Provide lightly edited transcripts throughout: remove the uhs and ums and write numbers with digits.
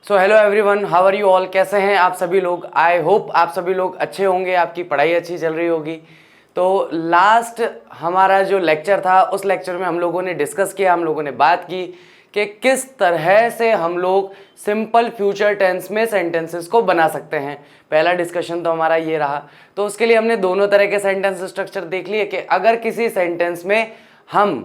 So hello everyone, how are you all. कैसे हैं आप सभी लोग। आई होप आप सभी लोग अच्छे होंगे, आपकी पढ़ाई अच्छी चल रही होगी। तो लास्ट हमारा जो लेक्चर था, उस लेक्चर में हम लोगों ने डिस्कस किया, हम लोगों ने बात की कि किस तरह से हम लोग सिंपल फ्यूचर टेंस में सेंटेंसेस को बना सकते हैं। पहला डिस्कशन तो हमारा ये रहा। तो उसके लिए हमने दोनों तरह के सेंटेंस स्ट्रक्चर देख लिए कि अगर किसी सेंटेंस में हम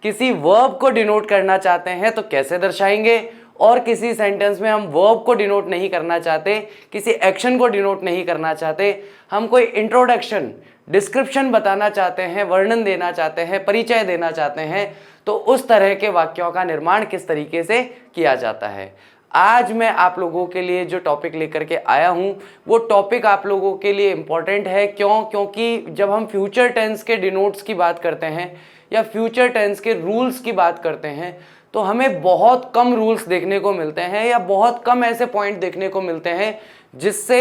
किसी वर्ब को डिनोट करना चाहते हैं तो कैसे दर्शाएंगे, और किसी सेंटेंस में हम वर्ब को डिनोट नहीं करना चाहते, किसी एक्शन को डिनोट नहीं करना चाहते, हम कोई इंट्रोडक्शन, डिस्क्रिप्शन बताना चाहते हैं, वर्णन देना चाहते हैं, परिचय देना चाहते हैं, तो उस तरह के वाक्यों का निर्माण किस तरीके से किया जाता है। आज मैं आप लोगों के लिए जो टॉपिक लेकर के आया हूं, वो टॉपिक आप लोगों के लिए इंपॉर्टेंट है। क्योंकि जब हम फ्यूचर टेंस के डिनोट्स की बात करते हैं या फ्यूचर टेंस के रूल्स की बात करते हैं, तो हमें बहुत कम रूल्स देखने को मिलते हैं या बहुत कम ऐसे पॉइंट देखने को मिलते हैं जिससे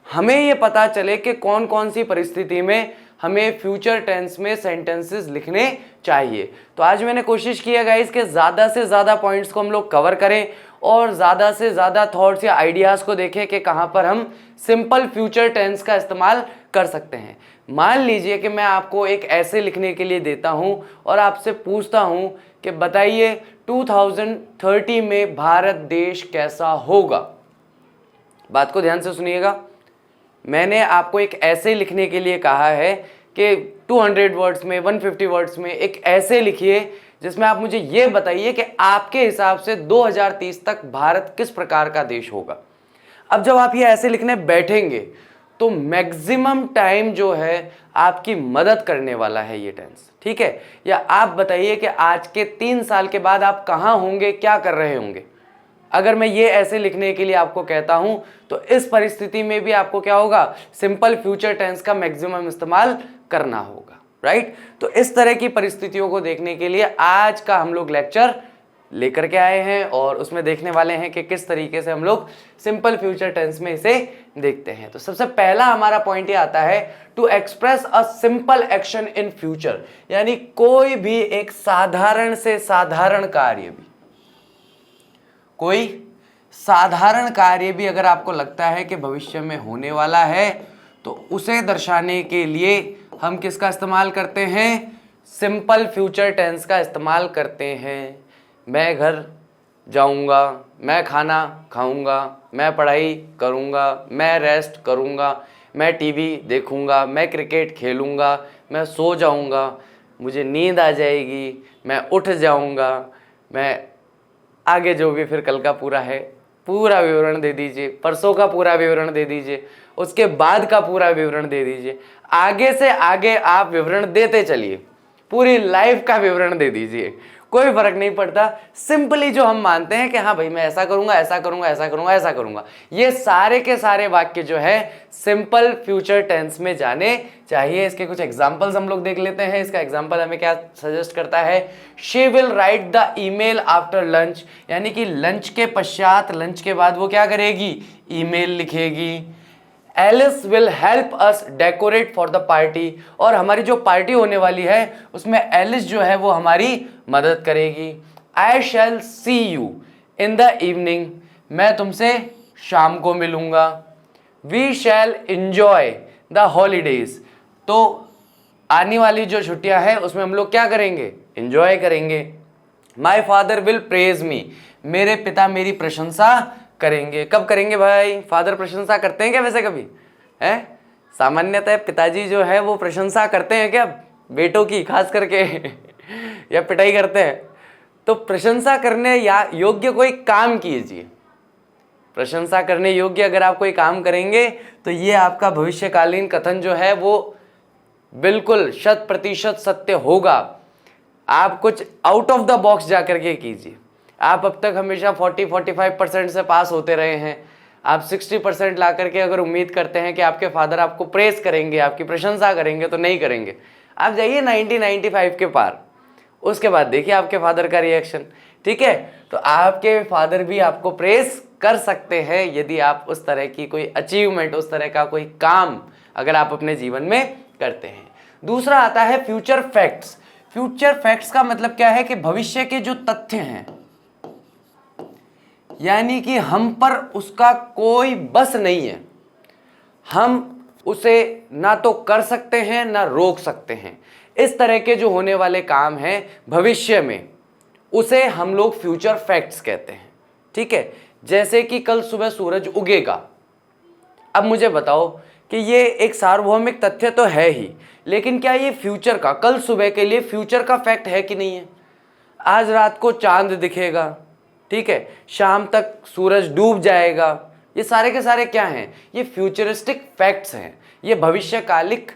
हमें ये पता चले कि कौन कौन सी परिस्थिति में हमें फ्यूचर टेंस में सेंटेंसेस लिखने चाहिए। तो आज मैंने कोशिश की है गाइस कि ज़्यादा से ज़्यादा पॉइंट्स को हम लोग कवर करें और ज़्यादा से ज़्यादा थॉट्स या आइडियाज़ को देखें कि कहाँ पर हम सिंपल फ्यूचर टेंस का इस्तेमाल कर सकते हैं। मान लीजिए कि मैं आपको एक ऐसे लिखने के लिए देता हूँ और आपसे पूछता हूँ कि बताइए 2030 में भारत देश कैसा होगा। बात को ध्यान से सुनिएगा। मैंने आपको एक ऐसे लिखने के लिए कहा है कि 200 वर्ड्स में, 150 वर्ड्स में एक ऐसे लिखिए जिसमें आप मुझे ये बताइए कि आपके हिसाब से 2030 तक भारत किस प्रकार का देश होगा। अब जब आप ये ऐसे लिखने बैठेंगे तो मैक्सिमम टाइम जो है आपकी मदद करने वाला है ये टेंस, ठीक है। या आप बताइए कि आज के 3 साल के बाद आप कहाँ होंगे, क्या कर रहे होंगे। अगर मैं ये ऐसे लिखने के लिए आपको कहता हूं तो इस परिस्थिति में भी आपको क्या होगा, सिंपल फ्यूचर टेंस का मैक्सिमम इस्तेमाल करना होगा, राइट। तो इस तरह की परिस्थितियों को देखने के लिए आज का हम लोग लेक्चर लेकर के आए हैं और उसमें देखने वाले हैं कि किस तरीके से हम लोग सिंपल फ्यूचर टेंस में इसे देखते हैं। तो सबसे पहला हमारा पॉइंट ये आता है, to express a simple action in future, यानी कोई भी एक साधारण से साधारण कार्य भी, कोई साधारण कार्य भी अगर आपको लगता है कि भविष्य में होने वाला है तो उसे दर्शाने के लिए हम किसका इस्तेमाल करते हैं, सिंपल फ्यूचर टेंस का इस्तेमाल करते हैं। मैं घर जाऊंगा, मैं खाना खाऊंगा, मैं पढ़ाई करूंगा, मैं रेस्ट करूंगा, मैं टीवी देखूंगा, मैं क्रिकेट खेलूंगा, मैं सो जाऊंगा, मुझे नींद आ जाएगी, मैं उठ जाऊंगा, मैं आगे जो भी फिर कल का पूरा है पूरा विवरण दे दीजिए, परसों का पूरा विवरण दे दीजिए, उसके बाद का पूरा विवरण दे दीजिए, आगे से आगे आप विवरण देते चलिए, पूरी लाइफ का विवरण दे दीजिए, कोई फर्क नहीं पड़ता। सिंपली जो हम मानते हैं कि हाँ भाई मैं ऐसा करूंगा, ऐसा करूंगा, ऐसा करूंगा, ऐसा करूंगा, ये सारे के सारे वाक्य जो है सिंपल फ्यूचर टेंस में जाने चाहिए। इसके कुछ एग्जांपल्स हम लोग देख लेते हैं। इसका एग्जांपल हमें क्या सजेस्ट करता है, she will write the email after lunch, यानी कि लंच के पश्चात, लंच के बाद वो क्या करेगी, ईमेल लिखेगी। Alice will help us decorate for the party, और हमारी जो पार्टी होने वाली है उसमें एलिस जो है वो हमारी मदद करेगी। I shall see you in the evening, मैं तुमसे शाम को मिलूंगा। We shall enjoy the holidays, तो आने वाली जो छुट्टियां हैं उसमें हम लोग क्या करेंगे, इंजॉय करेंगे। My father will praise me, मेरे पिता मेरी प्रशंसा करेंगे। कब करेंगे भाई, फादर प्रशंसा करते हैं क्या वैसे कभी है? सामान्यतः पिताजी जो है वो प्रशंसा करते हैं क्या बेटों की, खास करके या पिटाई करते हैं? तो प्रशंसा करने या योग्य कोई काम कीजिए। प्रशंसा करने योग्य अगर आप कोई काम करेंगे तो ये आपका भविष्यकालीन कथन जो है वो बिल्कुल 100% सत्य होगा। आप कुछ आउट ऑफ द बॉक्स जाकर के कीजिए। आप अब तक हमेशा 40-45% से पास होते रहे हैं, आप 60% ला करके अगर उम्मीद करते हैं कि आपके फादर आपको प्रेस करेंगे, आपकी प्रशंसा करेंगे, तो नहीं करेंगे। आप जाइए 90-95 के पार, उसके बाद देखिए आपके फादर का रिएक्शन, ठीक है। तो आपके फादर भी आपको प्रेस कर सकते हैं यदि आप उस तरह की कोई अचीवमेंट, उस तरह का कोई काम अगर आप अपने जीवन में करते हैं। दूसरा आता है फ्यूचर फैक्ट्स। फ्यूचर फैक्ट्स का मतलब क्या है कि भविष्य के जो तथ्य हैं, यानी कि हम पर उसका कोई बस नहीं है, हम उसे ना तो कर सकते हैं ना रोक सकते हैं। इस तरह के जो होने वाले काम हैं भविष्य में, उसे हम लोग फ्यूचर फैक्ट्स कहते हैं। ठीक है, जैसे कि कल सुबह सूरज उगेगा। अब मुझे बताओ कि ये एक सार्वभौमिक तथ्य तो है ही, लेकिन क्या ये फ्यूचर का, कल सुबह के लिए फ्यूचर का फैक्ट है कि नहीं है? आज रात को चांद दिखेगा, ठीक है, शाम तक सूरज डूब जाएगा, ये सारे के सारे क्या हैं? ये फ्यूचरिस्टिक फैक्ट्स हैं, ये भविष्यकालिक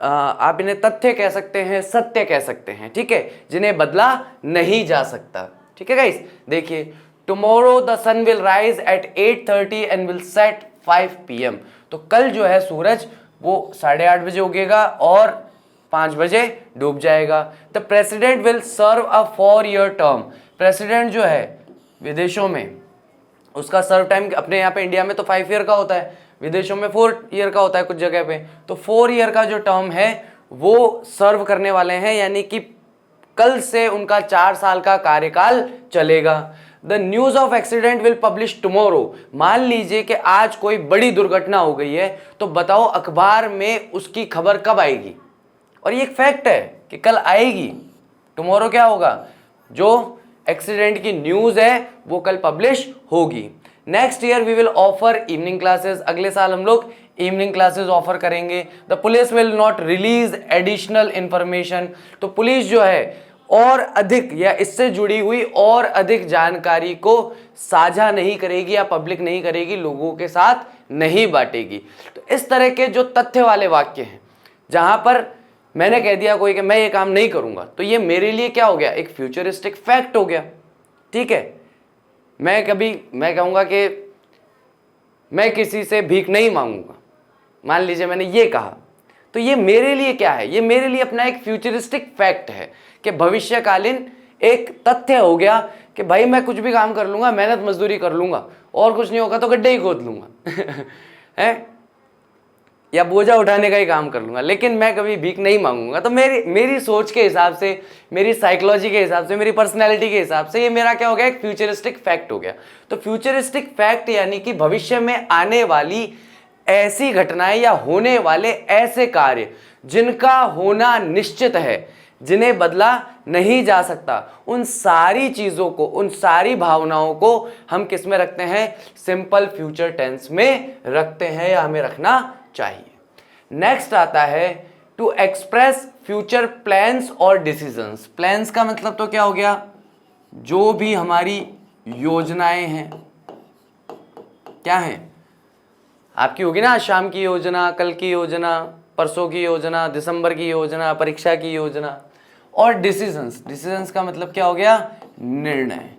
आप इन्हें तथ्य कह सकते हैं, सत्य कह सकते हैं, ठीक है, जिन्हें बदला नहीं जा सकता। ठीक है गाइस, देखिए, tomorrow the sun will rise at 8:30 and will set 5 PM। तो कल जो है सूरज वो 8:30 बजे उगेगा और 5 बजे डूब जाएगा। The president will serve a 4-year term. President जो है विदेशों में, उसका सर्व टाइम, अपने यहाँ पे इंडिया में तो 5 ईयर का होता है, विदेशों में 4 ईयर का होता है कुछ जगह पे। तो 4 ईयर का जो टर्म है वो सर्व करने वाले हैं, यानी कि कल से उनका 4 साल का कार्यकाल चलेगा। The news of accident will publish tomorrow. मान लीजिए कि आज कोई बड़ी दुर्घटना हो गई है, तो बताओ अखबार में उसकी खबर कब आएगी? और ये एक फैक्ट है कि कल आएगी। टुमारो क्या होगा? जो एक्सीडेंट की न्यूज है वो कल पब्लिश होगी। Next year we will offer evening classes. अगले साल हम लोग इवनिंग क्लासेस ऑफर करेंगे। The police will not release additional information. तो पुलिस जो है और अधिक या इससे जुड़ी हुई और अधिक जानकारी को साझा नहीं करेगी या पब्लिक नहीं करेगी, लोगों के साथ नहीं बांटेगी। तो इस तरह के जो तथ्य वाले वाक्य हैं, जहां पर मैंने कह दिया कोई कि मैं ये काम नहीं करूंगा, तो ये मेरे लिए क्या हो गया? एक फ्यूचरिस्टिक फैक्ट हो गया। ठीक है, मैं कहूंगा कि मैं किसी से भीख नहीं मांगूंगा, मान लीजिए मैंने ये कहा, तो ये मेरे लिए क्या है? ये मेरे लिए अपना एक फ्यूचरिस्टिक फैक्ट है कि भविष्यकालीन एक तथ्य हो गया कि भाई मैं कुछ भी काम कर लूंगा, मेहनत मजदूरी कर लूंगा, और कुछ नहीं होगा तो गड्ढे ही खोद लूंगा है, या बोझा उठाने का ही काम कर लूंगा, लेकिन मैं कभी भीख नहीं मांगूंगा। तो मेरी सोच के हिसाब से, मेरी साइकोलॉजी के हिसाब से, मेरी पर्सनैलिटी के हिसाब से ये मेरा क्या हो गया? एक फ्यूचरिस्टिक फैक्ट हो गया। तो फ्यूचरिस्टिक फैक्ट यानी कि भविष्य में आने वाली ऐसी घटनाएं या होने वाले ऐसे कार्य जिनका होना निश्चित है, जिन्हें बदला नहीं जा सकता, उन सारी चीजों को, उन सारी भावनाओं को हम किस में रखते हैं? सिंपल फ्यूचर टेंस में रखते हैं, या हमें रखना चाहिए। नेक्स्ट आता है टू एक्सप्रेस फ्यूचर प्लान्स और डिसीजंस। प्लान्स का मतलब तो क्या हो गया? जो भी हमारी योजनाएं हैं, क्या हैं? आपकी होगी ना, शाम की योजना, कल की योजना, परसों की योजना, दिसंबर की योजना, परीक्षा की योजना। और डिसीजंस, डिसीजंस का मतलब क्या हो गया? निर्णय।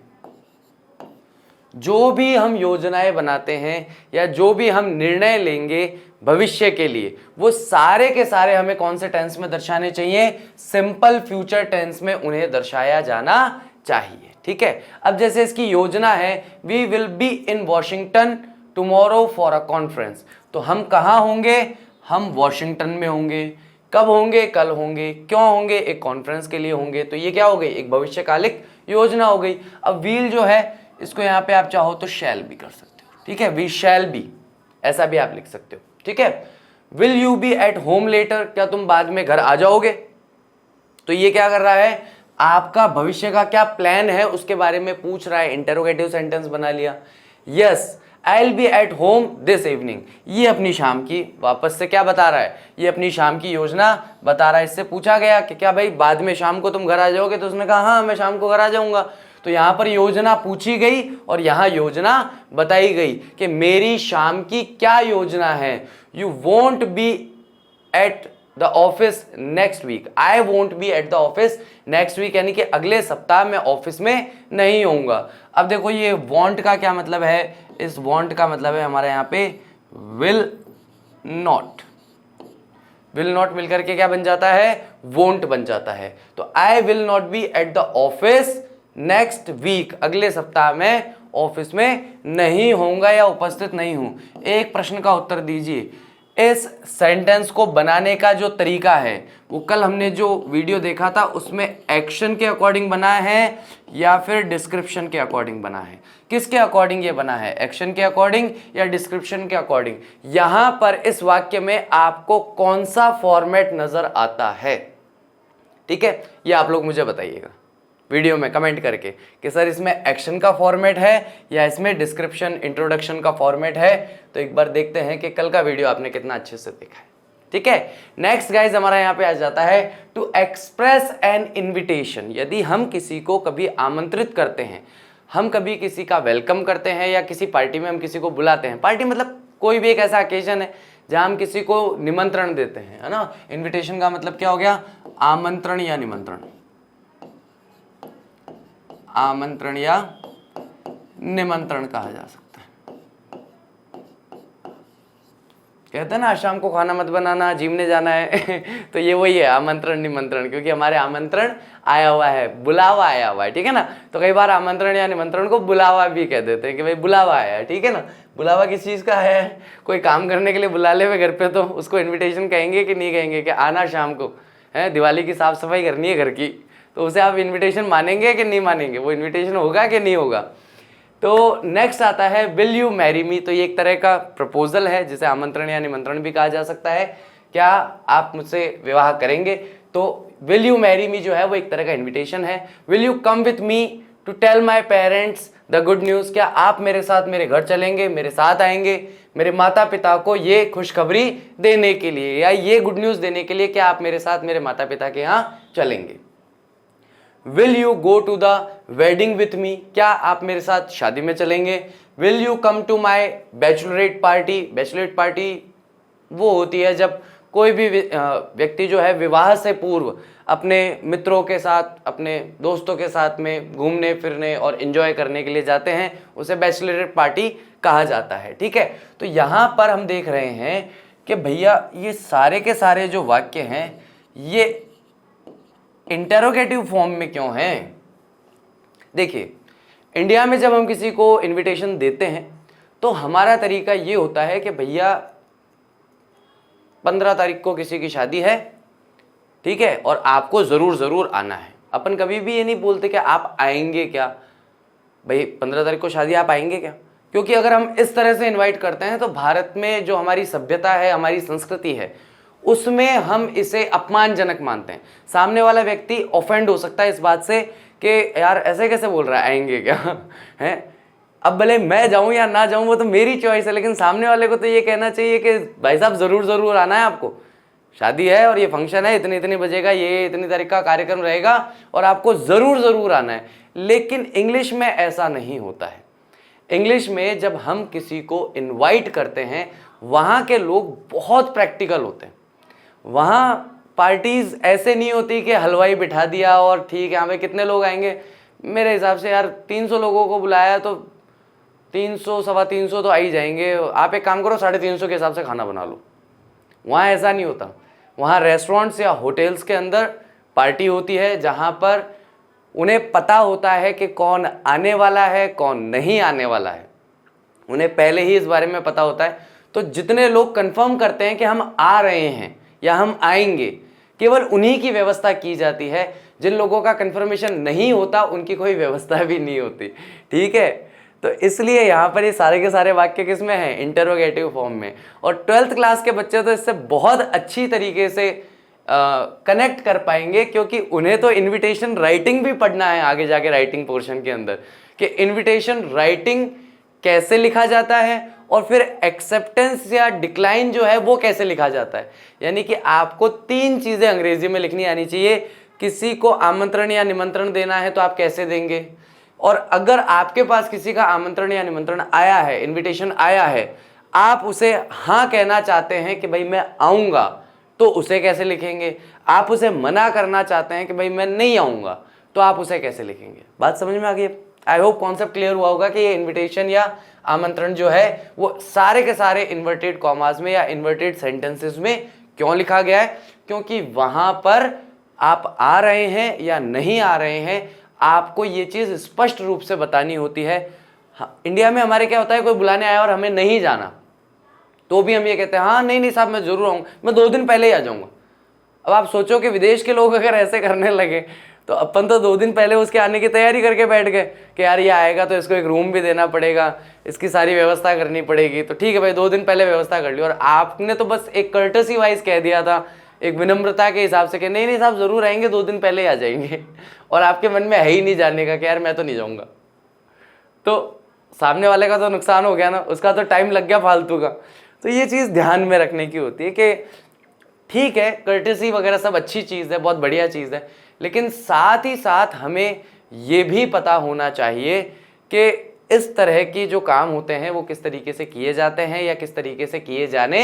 जो भी हम योजनाएं बनाते हैं या जो भी हम निर्णय लेंगे भविष्य के लिए, वो सारे के सारे हमें कौन से टेंस में दर्शाने चाहिए? सिंपल फ्यूचर टेंस में उन्हें दर्शाया जाना चाहिए। ठीक है, अब जैसे इसकी योजना है, we will be in Washington tomorrow for a conference. तो हम कहाँ होंगे? हम वॉशिंगटन में होंगे। कब होंगे? कल होंगे। क्यों होंगे? एक कॉन्फ्रेंस के लिए होंगे। तो ये क्या हो गई? एक भविष्यकालिक योजना हो गई। अब विल जो है, इसको यहाँ पे आप चाहो तो शैल भी कर सकते हो। ठीक है, वी शैल बी, ऐसा भी आप लिख सकते हो। ठीक है, will you be at home later. क्या तुम बाद में घर आ जाओगे? तो ये क्या कर रहा है? आपका भविष्य का क्या प्लान है उसके बारे में पूछ रहा है। इंटरोगेटिव सेंटेंस बना लिया। Yes, I will B at home this evening. ये अपनी शाम की, वापस से क्या बता रहा है? ये अपनी शाम की योजना बता रहा है। इससे पूछा गया कि क्या भाई बाद में शाम को तुम घर आ जाओगे? तो उसने कहा हाँ, मैं शाम को घर आ जाऊंगा। तो यहां पर योजना पूछी गई और यहां योजना बताई गई कि मेरी शाम की क्या योजना है। You won't be at the office next week. I won't be at the office next week, यानी कि अगले सप्ताह में ऑफिस में नहीं होऊंगा। अब देखो ये वॉन्ट का क्या मतलब है? इस वॉन्ट का मतलब है हमारे यहाँ पे विल नॉट। विल नॉट मिलकर के क्या बन जाता है? वोंट बन जाता है। तो I will not be at the office next week, अगले सप्ताह में ऑफिस में नहीं होऊंगा या उपस्थित नहीं हूं। एक प्रश्न का उत्तर दीजिए, इस सेंटेंस को बनाने का जो तरीका है वो कल हमने जो वीडियो देखा था उसमें एक्शन के अकॉर्डिंग बना है या फिर डिस्क्रिप्शन के अकॉर्डिंग बना है। किसके अकॉर्डिंग ये बना है, एक्शन के अकॉर्डिंग या डिस्क्रिप्शन के अकॉर्डिंग? यहां पर इस वाक्य में आपको कौन सा फॉर्मेट नजर आता है? ठीक है, ये आप लोग मुझे बताइएगा वीडियो में कमेंट करके कि सर इसमें एक्शन का फॉर्मेट है या इसमें डिस्क्रिप्शन इंट्रोडक्शन का फॉर्मेट है। तो एक बार देखते हैं कि कल का वीडियो आपने कितना अच्छे से देखा है। ठीक है, नेक्स्ट गाइज हमारा यहाँ पे आ जाता है टू एक्सप्रेस एन इन्विटेशन। यदि हम किसी को कभी आमंत्रित करते हैं, हम कभी किसी का वेलकम करते हैं या किसी पार्टी में हम किसी को बुलाते हैं, पार्टी मतलब कोई भी एक ऐसा ओकेजन है जहां हम किसी को निमंत्रण देते हैं, है ना। इन्विटेशन का मतलब क्या हो गया, आमंत्रण या निमंत्रण, आमंत्रण या निमंत्रण कहा जा सकता है। कहते हैं ना शाम को खाना मत बनाना, जिम ने जाना है तो ये वही है आमंत्रण निमंत्रण, क्योंकि हमारे आमंत्रण आया हुआ है, बुलावा आया हुआ है। ठीक है ना, तो कई बार आमंत्रण या निमंत्रण को बुलावा भी कह देते हैं कि भाई बुलावा आया है। ठीक है ना, बुलावा किस चीज का है, कोई काम करने के लिए बुला ले हुए घर पे तो उसको इन्विटेशन कहेंगे कि नहीं कहेंगे कि आना शाम को है, दिवाली की साफ सफाई करनी है घर की, तो उसे आप इन्विटेशन मानेंगे कि नहीं मानेंगे, वो इन्विटेशन होगा कि नहीं होगा। तो नेक्स्ट आता है विल यू मैरी मी। तो ये एक तरह का प्रपोजल है जिसे आमंत्रण या निमंत्रण भी कहा जा सकता है। क्या आप मुझसे विवाह करेंगे? तो विल यू मैरी मी जो है वो एक तरह का इन्विटेशन है। Will you come with me to tell my parents the good news. क्या आप मेरे साथ मेरे घर चलेंगे, मेरे साथ आएंगे मेरे माता पिता को ये खुशखबरी देने के लिए या ये गुड न्यूज़ देने के लिए? क्या आप मेरे साथ मेरे माता पिता के यहाँ चलेंगे? Will you go to the wedding with me. क्या आप मेरे साथ शादी में चलेंगे? Will you come to my bachelorette party. Bachelorette party वो होती है जब कोई भी व्यक्ति जो है विवाह से पूर्व अपने मित्रों के साथ, अपने दोस्तों के साथ में घूमने फिरने और एंजॉय करने के लिए जाते हैं, उसे बैचलरेट पार्टी कहा जाता है। ठीक है, तो यहाँ पर हम देख रहे हैं कि भैया ये सारे के सारे जो वाक्य हैं ये इंटेरोगेटिव फॉर्म में क्यों हैं? देखिए, इंडिया में जब हम किसी को इनविटेशन देते हैं तो हमारा तरीका ये होता है कि भैया 15 तारीख को किसी की शादी है, ठीक है, और आपको ज़रूर आना है। अपन कभी भी ये नहीं बोलते कि आप आएंगे क्या, भाई 15 तारीख को शादी आप आएंगे क्या? क्योंकि अगर हम इस तरह से इनवाइट करते हैं तो भारत में जो हमारी सभ्यता है, हमारी संस्कृति है, उसमें हम इसे अपमानजनक मानते हैं। सामने वाला व्यक्ति ऑफेंड हो सकता है इस बात से कि यार ऐसे कैसे बोल रहा है, आएंगे क्या है। अब भले मैं जाऊं या ना जाऊं वो तो मेरी चॉइस है, लेकिन सामने वाले को तो ये कहना चाहिए कि भाई साहब ज़रूर आना है, आपको शादी है और ये फंक्शन है, इतने बजे का, ये इतनी तारीख का कार्यक्रम रहेगा और आपको ज़रूर आना है। लेकिन इंग्लिश में ऐसा नहीं होता है। इंग्लिश में जब हम किसी को इनवाइट करते हैं वहाँ के लोग बहुत प्रैक्टिकल होते हैं। वहाँ पार्टीज ऐसे नहीं होती कि हलवाई बिठा दिया और ठीक है यहाँ पे कितने लोग आएंगे, मेरे हिसाब से यार 300 लोगों को बुलाया तो 300 सवा 300 तो आ ही जाएंगे। आप एक काम करो 350 के हिसाब से खाना बना लो। वहाँ ऐसा नहीं होता। वहाँ रेस्टोरेंट्स या होटल्स के अंदर पार्टी होती है जहाँ पर उन्हें पता होता है कि कौन आने वाला है कौन नहीं आने वाला है, उन्हें पहले ही इस बारे में पता होता है। तो जितने लोग कंफर्म करते हैं कि हम आ रहे हैं या हम आएंगे, केवल उन्हीं की व्यवस्था की जाती है। जिन लोगों का कंफर्मेशन नहीं होता उनकी कोई व्यवस्था भी नहीं होती। ठीक है, तो इसलिए यहाँ पर ये सारे के सारे वाक्य किस में हैं, इंटरोगेटिव फॉर्म में। और 12th क्लास के बच्चे तो इससे बहुत अच्छी तरीके से कनेक्ट कर पाएंगे, क्योंकि उन्हें तो इनविटेशन राइटिंग भी पढ़ना है आगे जाके राइटिंग पोर्शन के अंदर, कि इनविटेशन राइटिंग कैसे लिखा जाता है और फिर एक्सेप्टेंस या डिक्लाइन जो है वो कैसे लिखा जाता है। यानी कि आपको 3 चीज़ें अंग्रेजी में लिखनी आनी चाहिए। किसी को आमंत्रण या निमंत्रण देना है तो आप कैसे देंगे, और अगर आपके पास किसी का आमंत्रण या निमंत्रण आया है, इनविटेशन आया है, आप उसे हाँ कहना चाहते हैं कि भाई मैं आऊँगा, तो उसे कैसे लिखेंगे। आप उसे मना करना चाहते हैं कि भाई मैं नहीं आऊँगा, तो आप उसे कैसे लिखेंगे। बात समझ में आ गई? आई होप कॉन्सेप्ट क्लियर हुआ होगा कि ये इनविटेशन या आमंत्रण जो है वो सारे के सारे इन्वर्टेड कॉमास में या इन्वर्टेड सेंटेंसेस में क्यों लिखा गया है, क्योंकि वहाँ पर आप आ रहे हैं या नहीं आ रहे हैं, आपको ये चीज़ स्पष्ट रूप से बतानी होती है। हाँ, इंडिया में हमारे क्या होता है, कोई बुलाने आया और हमें नहीं जाना, तो भी हम ये कहते हैं हाँ नहीं नहीं साहब मैं जरूर आऊँगा, मैं 2 दिन पहले ही आ जाऊँगा। अब आप सोचो कि विदेश के लोग अगर ऐसे करने लगे तो अपन तो 2 दिन पहले उसके आने की तैयारी करके बैठ गए कि यार ये आएगा तो इसको एक रूम भी देना पड़ेगा, इसकी सारी व्यवस्था करनी पड़ेगी, तो ठीक है भाई 2 दिन पहले व्यवस्था कर ली। और आपने तो बस एक कर्टसी वाइज कह दिया था, एक विनम्रता के हिसाब से कि नहीं नहीं साहब जरूर आएंगे, 2 दिन पहले ही आ जाएंगे, और आपके मन में है ही नहीं जाने का कि यार मैं तो नहीं जाऊँगा, तो सामने वाले का तो नुकसान हो गया ना, उसका तो टाइम लग गया फालतू का। तो ये चीज़ ध्यान में रखने की होती है कि ठीक है कर्टेसी वगैरह सब अच्छी चीज़ है, बहुत बढ़िया चीज़ है, लेकिन साथ ही साथ हमें ये भी पता होना चाहिए कि इस तरह की जो काम होते हैं वो किस तरीके से किए जाते हैं या किस तरीके से किए जाने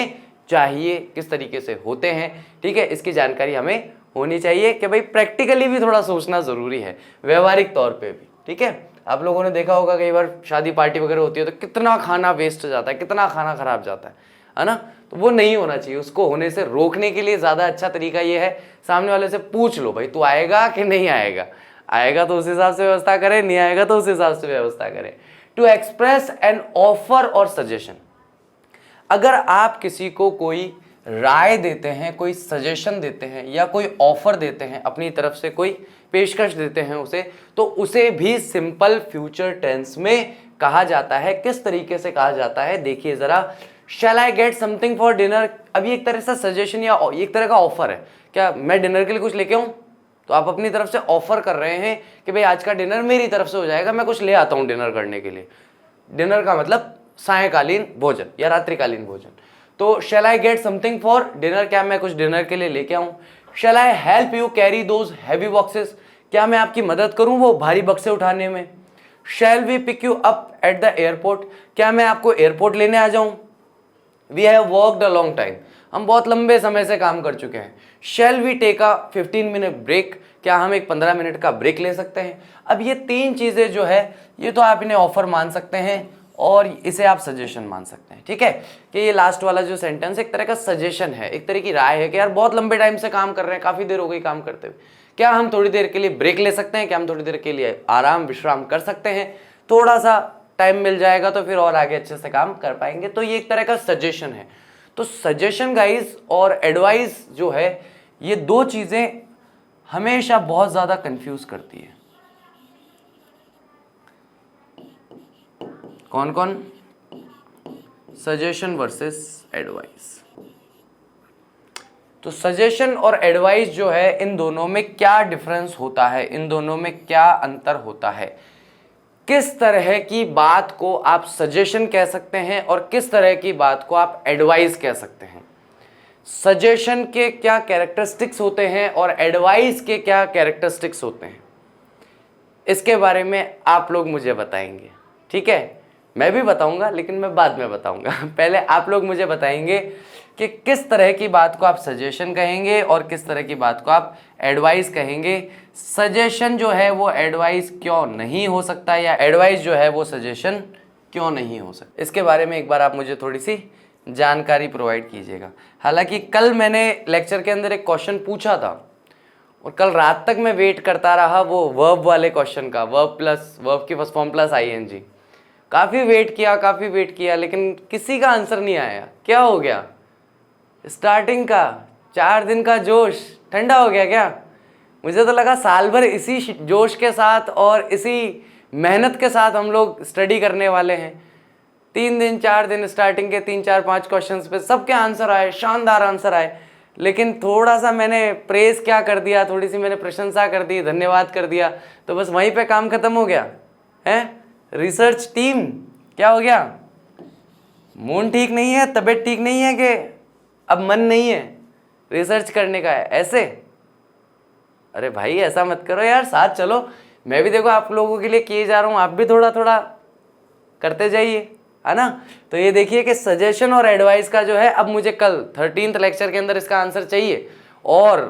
चाहिए, किस तरीके से होते हैं। ठीक है, इसकी जानकारी हमें होनी चाहिए कि भाई प्रैक्टिकली भी थोड़ा सोचना ज़रूरी है, व्यवहारिक तौर पे भी। ठीक है, आप लोगों ने देखा होगा कई बार शादी पार्टी वगैरह होती है तो कितना खाना वेस्ट जाता है, कितना खाना खराब जाता है ना, तो वो नहीं होना चाहिए। उसको होने से रोकने के लिए ज़्यादा अच्छा तरीका ये है, सामने वाले से पूछ लो भाई तू आएगा कि नहीं आएगा, आएगा तो उस हिसाब से व्यवस्था करें, नहीं आएगा तो उस हिसाब से व्यवस्था करें। टू एक्सप्रेस एन ऑफर और सजेशन, अगर आप किसी को कोई राय देते हैं, कोई सजेशन देते हैं या कोई ऑफर देते हैं, अपनी तरफ से कोई पेशकश देते हैं उसे, तो उसे भी सिंपल फ्यूचर टेंस में कहा जाता है। किस तरीके से कहा जाता है देखिए जरा, shall I get something for dinner. अभी एक तरह से सजेशन या एक तरह का ऑफर है, क्या मैं डिनर के लिए कुछ लेके आऊं, तो आप अपनी तरफ से ऑफर कर रहे हैं कि भाई आज का डिनर मेरी तरफ से हो जाएगा, मैं कुछ ले आता हूं डिनर करने के लिए। डिनर का मतलब सायंकालीन भोजन या रात्रिकालीन भोजन। तो shall I get something for dinner, क्या मैं कुछ डिनर के लिए लेके आऊं। Shall I help you carry those heavy boxes, क्या मैं आपकी मदद करूं वो भारी बक्से उठाने में। Shall we pick you up at the airport, क्या मैं आपको एयरपोर्ट लेने आ जाऊं। We have worked a long time, हम बहुत लंबे समय से काम कर चुके हैं। Shall we take a 15 minute break, क्या हम एक 15 मिनट का ब्रेक ले सकते हैं। अब ये 3 चीज़ें जो है ये तो आप इन्हें ऑफर मान सकते हैं और इसे आप सजेशन मान सकते हैं। ठीक है, कि ये लास्ट वाला जो सेंटेंस एक तरह का सजेशन है, एक तरह की राय है कि यार बहुत लंबे टाइम से काम कर रहे हैं, काफ़ी देर हो गई काम करते हुए, क्या हम थोड़ी देर के लिए ब्रेक ले सकते हैं, क्या हम थोड़ी देर के लिए आराम विश्राम कर सकते हैं, थोड़ा सा टाइम मिल जाएगा तो फिर और आगे अच्छे से काम कर पाएंगे। तो ये एक तरह का सजेशन है। तो सजेशन गाइस और एडवाइस जो है, ये 2 चीज़ें हमेशा बहुत ज़्यादा कंफ्यूज करती है। कौन कौन, सजेशन वर्सेस एडवाइस। तो सजेशन और एडवाइस जो है, इन दोनों में क्या डिफरेंस होता है, इन दोनों में क्या अंतर होता है, किस तरह की बात को आप सजेशन कह सकते हैं और किस तरह की बात को आप एडवाइस कह सकते हैं। सजेशन के क्या कैरेक्टरिस्टिक्स होते हैं और एडवाइस के क्या कैरेक्टरिस्टिक्स होते हैं, इसके बारे में आप लोग मुझे बताएंगे। ठीक है, मैं भी बताऊंगा लेकिन मैं बाद में बताऊंगा। पहले आप लोग मुझे बताएंगे कि किस तरह की बात को आप सजेशन कहेंगे और किस तरह की बात को आप एडवाइस कहेंगे। सजेशन जो है वो एडवाइस क्यों नहीं हो सकता, या एडवाइस जो है वो सजेशन क्यों नहीं हो सकता, इसके बारे में एक बार आप मुझे थोड़ी सी जानकारी प्रोवाइड कीजिएगा। हालांकि कल मैंने लेक्चर के अंदर एक क्वेश्चन पूछा था और कल रात तक मैं वेट करता रहा वो वर्ब वाले क्वेश्चन का, वर्ब की फर्स्ट फॉर्म प्लस आईएनजी। काफ़ी वेट किया लेकिन किसी का आंसर नहीं आया। क्या हो गया, स्टार्टिंग का 4 दिन का जोश ठंडा हो गया क्या। मुझे तो लगा साल भर इसी जोश के साथ और इसी मेहनत के साथ हम लोग स्टडी करने वाले हैं। 3 दिन 4 दिन स्टार्टिंग के 3 4 5 क्वेश्चंस पे सबके आंसर आए, शानदार आंसर आए, लेकिन थोड़ा सा मैंने प्रेस क्या कर दिया, थोड़ी सी मैंने प्रशंसा कर दी, धन्यवाद कर दिया, तो बस वहीं पे काम खत्म हो गया है। रिसर्च टीम क्या हो गया, मूड ठीक नहीं है, तबीयत ठीक नहीं है कि अब मन नहीं है रिसर्च करने का है ऐसे। अरे भाई ऐसा मत करो यार, साथ चलो, मैं भी देखो आप लोगों के लिए किए जा रहा हूँ, आप भी थोड़ा थोड़ा करते जाइए, है ना। तो ये देखिए कि सजेशन और एडवाइस का जो है, अब मुझे कल 13th लेक्चर के अंदर इसका आंसर चाहिए और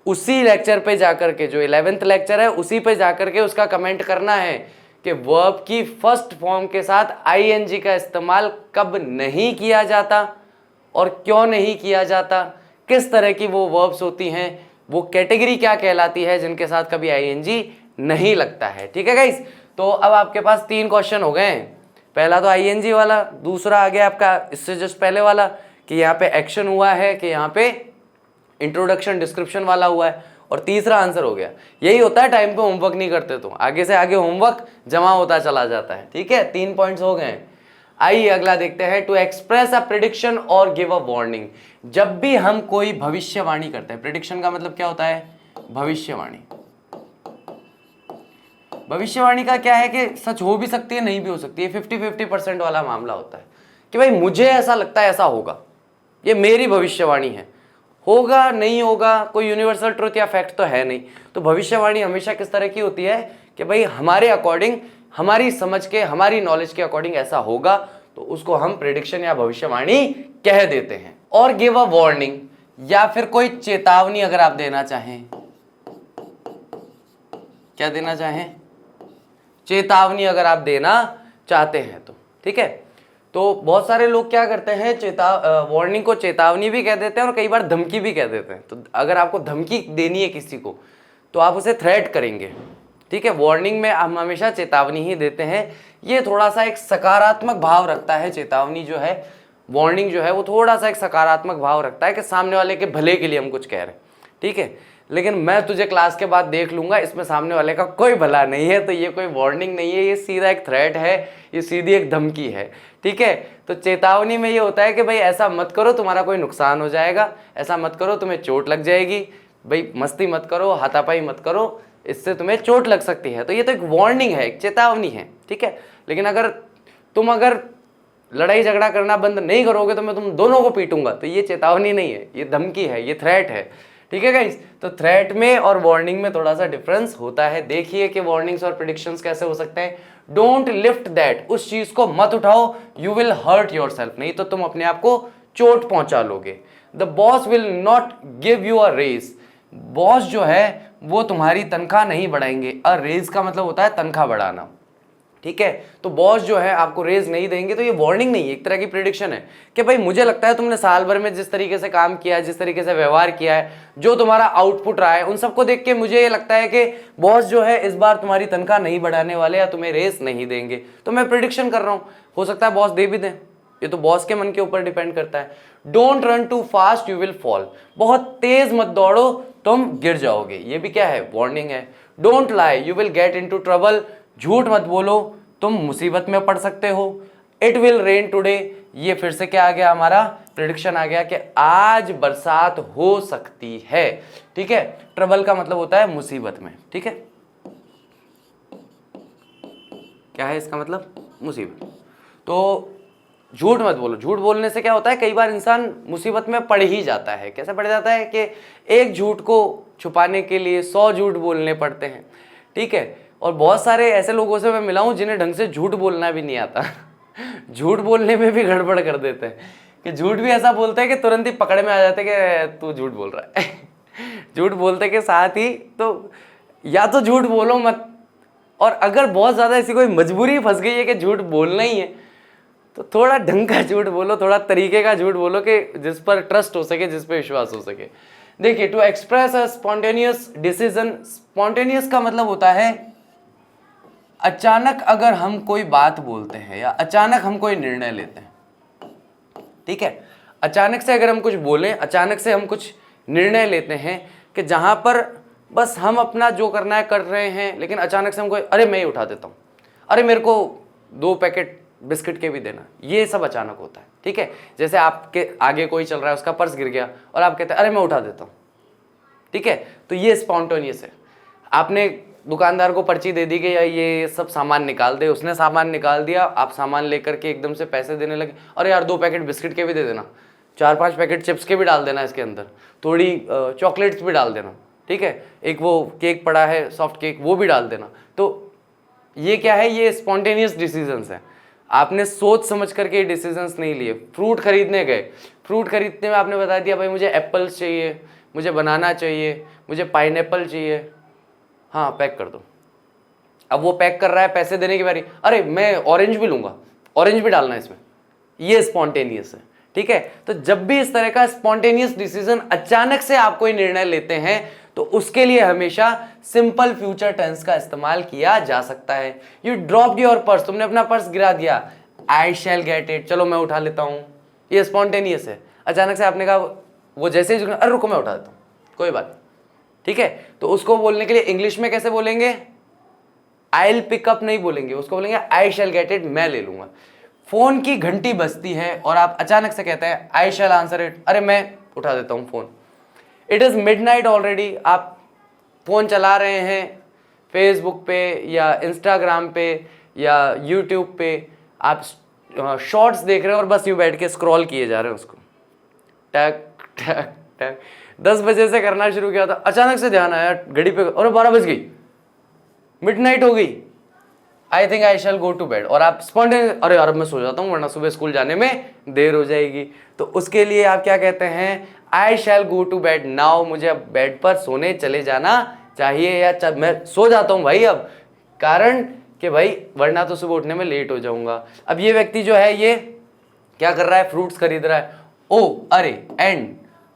उसी लेक्चर पे जाकर के, जो 11th लेक्चर है उसी पे जाकर के उसका कमेंट करना है कि वर्ब की फर्स्ट फॉर्म के साथ आईएनजी का इस्तेमाल कब नहीं किया जाता और क्यों नहीं किया जाता, किस तरह की वो वर्ब्स होती हैं, वो कैटेगरी क्या कहलाती है जिनके साथ कभी आईएनजी नहीं लगता है। ठीक है गाइस, तो अब आपके पास 3 क्वेश्चन हो गए हैं। पहला तो आईएनजी वाला, दूसरा आ गया आपका इससे जस्ट पहले वाला कि यहाँ पे एक्शन हुआ है, कि यहाँ पे इंट्रोडक्शन डिस्क्रिप्शन वाला हुआ है, और तीसरा आंसर हो गया। यही होता है टाइम पे होमवर्क नहीं करते तो आगे से आगे होमवर्क जमा होता चला जाता है। ठीक है, 3 पॉइंट्स हो गए। आइए अगला देखते हैं। टू एक्सप्रेस अ प्रिडिक्शन और गिव अ वार्निंग। जब भी हम कोई भविष्यवाणी करते हैं, प्रिडिक्शन का मतलब क्या होता है? भविष्यवाणी। भविष्यवाणी का क्या है कि सच हो भी सकती है, नहीं भी हो सकती है, 50-50% वाला मामला होता है कि भाई मुझे ऐसा लगता है ऐसा होगा, ये मेरी भविष्यवाणी है। होगा नहीं होगा, कोई यूनिवर्सल ट्रुथ या फैक्ट तो है नहीं। तो भविष्यवाणी हमेशा किस तरह की होती है कि भाई हमारे अकॉर्डिंग, हमारी समझ के, हमारी नॉलेज के अकॉर्डिंग ऐसा होगा, तो उसको हम प्रेडिक्शन या भविष्यवाणी कह देते हैं। और गिव अ वार्निंग, या फिर कोई चेतावनी अगर आप देना चाहें, क्या देना चाहें? चेतावनी अगर आप देना चाहते हैं तो। ठीक है, तो बहुत सारे लोग क्या करते हैं, वार्निंग को चेतावनी भी कह देते हैं और कई बार धमकी भी कह देते हैं। तो अगर आपको धमकी देनी है किसी को तो आप उसे थ्रेट करेंगे। ठीक है, वार्निंग में हम हमेशा चेतावनी ही देते हैं। ये थोड़ा सा एक सकारात्मक भाव रखता है, चेतावनी जो है, वार्निंग जो है वो थोड़ा सा एक सकारात्मक भाव रखता है कि सामने वाले के भले के लिए हम कुछ कह रहे हैं। ठीक है, लेकिन मैं तुझे क्लास के बाद देख लूंगा, इसमें सामने वाले का कोई भला नहीं है, तो ये कोई वार्निंग नहीं है, ये सीधा एक थ्रेट है, ये सीधी एक धमकी है। ठीक है, तो चेतावनी में ये होता है कि भाई ऐसा मत करो, तुम्हारा कोई नुकसान हो जाएगा, ऐसा मत करो, तुम्हें चोट लग जाएगी, भाई मस्ती मत करो, हाथापाई मत करो, इससे तुम्हें चोट लग सकती है। तो ये तो एक वार्निंग है, एक चेतावनी है। ठीक है, लेकिन अगर तुम लड़ाई झगड़ा करना बंद नहीं करोगे तो मैं तुम दोनों को पीटूंगा, तो ये चेतावनी नहीं है, ये धमकी है, ये थ्रेट है। ठीक है गाइस, तो थ्रेट में और वार्निंग में थोड़ा सा डिफरेंस होता है। देखिए कि वार्निंग्स और प्रेडिक्शंस कैसे हो सकते हैं। डोंट लिफ्ट दैट, उस चीज को मत उठाओ, यू विल हर्ट योरसेल्फ, नहीं तो तुम अपने आप को चोट पहुंचा लोगे। The boss will not give you a raise, boss जो है वो तुम्हारी तनख्वाह नहीं बढ़ाएंगे। अ रेज का मतलब होता है तनख्वाह बढ़ाना। ठीक है, तो बॉस जो है आपको रेज नहीं देंगे, तो ये वार्निंग नहीं है, एक तरह की प्रेडिक्शन है कि भाई मुझे लगता है तुमने साल भर में जिस तरीके से काम किया है, जिस तरीके से व्यवहार किया है, जो तुम्हारा आउटपुट रहा है, उन सबको देख के मुझे ये लगता है कि बॉस जो है इस बार तुम्हारी तनख्वाह नहीं बढ़ाने वाले या तुम्हें रेस नहीं देंगे। तो मैं प्रेडिक्शन कर रहा हूँ, हो सकता है बॉस दे भी दें, ये तो बॉस के मन के ऊपर डिपेंड करता है। Don't run too fast you will fall, बहुत तेज मत दौड़ो, तुम गिर जाओगे, ये भी क्या है? वार्निंग है। Don't lie you will get into trouble, झूठ मत बोलो, तुम मुसीबत में पड़ सकते हो। इट विल रेन टुडे, ये फिर से क्या आ गया? हमारा प्रेडिक्शन आ गया कि आज बरसात हो सकती है। ठीक है, ट्रबल का मतलब होता है मुसीबत में। ठीक है, क्या है इसका मतलब? मुसीबत। तो झूठ मत बोलो, झूठ बोलने से क्या होता है, कई बार इंसान मुसीबत में पड़ ही जाता है। कैसे पड़ जाता है कि एक झूठ को छुपाने के लिए 100 झूठ बोलने पड़ते हैं। ठीक है, और बहुत सारे ऐसे लोगों से मैं मिला हूं जिन्हें ढंग से झूठ बोलना भी नहीं आता झूठ बोलने में भी गड़बड़ कर देते हैं कि झूठ भी ऐसा बोलते हैं कि तुरंत ही पकड़ में आ जाते हैं कि तू झूठ बोल रहा है झूठ बोलते के साथ ही तो या तो झूठ बोलो मत, और अगर बहुत ज़्यादा ऐसी कोई मजबूरी फंस गई है कि झूठ बोलना ही है तो थोड़ा ढंग का झूठ बोलो, थोड़ा तरीके का झूठ बोलो कि जिस पर ट्रस्ट हो सके, जिस पर विश्वास हो सके। देखिए, to express a spontaneous decision, spontaneous का मतलब होता है अचानक अगर हम कोई बात बोलते हैं या अचानक हम कोई निर्णय लेते हैं। ठीक है, अचानक से अगर हम कुछ बोलें, अचानक से हम कुछ निर्णय लेते हैं कि जहां पर बस हम अपना जो करना है कर रहे हैं, लेकिन अचानक से हम कोई, अरे मैं ही उठा देता हूं, अरे मेरे को 2 पैकेट बिस्किट के भी देना, ये सब अचानक होता है। ठीक है, जैसे आपके आगे कोई चल रहा है, उसका पर्स गिर गया और आप कहते हैं अरे मैं उठा देता हूं। ठीक है, तो ये स्पॉन्टेनियस है। आपने दुकानदार को पर्ची दे दी कि ये सब सामान निकाल दे, उसने सामान निकाल दिया, आप सामान लेकर के एकदम से पैसे देने लगे, अरे यार 2 पैकेट बिस्किट के भी दे देना, 4-5 पैकेट चिप्स के भी डाल देना, इसके अंदर थोड़ी चॉकलेट्स भी डाल देना। ठीक है, एक वो केक पड़ा है सॉफ्ट केक, वो भी डाल देना। तो ये क्या है? ये स्पॉन्टेनियस डिसीजंस है। आपने सोच समझ करके डिसीजंस नहीं लिए। फ्रूट खरीदने गए, फ्रूट खरीदने में आपने बता दिया भाई मुझे एप्पल्स चाहिए, मुझे बनाना चाहिए, मुझे पाइनएप्पल चाहिए, हाँ पैक कर दो। अब वो पैक कर रहा है, पैसे देने की बारी, अरे मैं ऑरेंज भी लूँगा, ऑरेंज भी डालना है इसमें, ये स्पॉन्टेनियस है। ठीक है, तो जब भी इस तरह का स्पॉन्टेनियस डिसीजन अचानक से आप कोई निर्णय लेते हैं तो उसके लिए हमेशा सिंपल फ्यूचर टेंस का इस्तेमाल किया जा सकता है। यू ड्रॉप्ड योर पर्स, तुमने अपना पर्स गिरा दिया, आई शैल गेट इट, चलो मैं उठा लेता हूँ, ये स्पॉन्टेनियस है। अचानक से आपने कहा, वो जैसे ही अरे रुको मैं उठा देता हूँ, कोई बात नहीं, ठीक है। तो उसको बोलने के लिए इंग्लिश में कैसे बोलेंगे, आई विल पिकअप नहीं बोलेंगे, उसको बोलेंगे आई शैल गेट इट, मैं ले लूंगा। फोन की घंटी बजती है और आप अचानक से कहते हैं आई शैल आंसर इट, अरे मैं उठा देता हूँ phone. It is midnight already, आप फोन चला रहे हैं फेसबुक पे या इंस्टाग्राम पे या यूट्यूब पे, आप शॉर्ट्स देख रहे हो और बस यूं बैठ के स्क्रॉल किए जा रहे हैं उसको, टक टक टक। 10 बजे से करना शुरू किया था, अचानक से ध्यान आया घड़ी पे, अरे 12 बज गई, मिडनाइट हो गई, I think I shall go to bed. और आप स्पॉन्टेनियस, अरे यार मैं सो जाता हूँ वरना सुबह स्कूल जाने में देर हो जाएगी। तो उसके लिए आप क्या कहते हैं, आई shall go to bed now, मुझे अब बेड पर सोने चले जाना चाहिए, या मैं सो जाता हूँ भाई अब, कारण कि भाई वरना तो सुबह उठने में लेट हो जाऊंगा। अब ये व्यक्ति जो है ये क्या कर रहा है, फ्रूट्स खरीद रहा है, ओ अरे एंड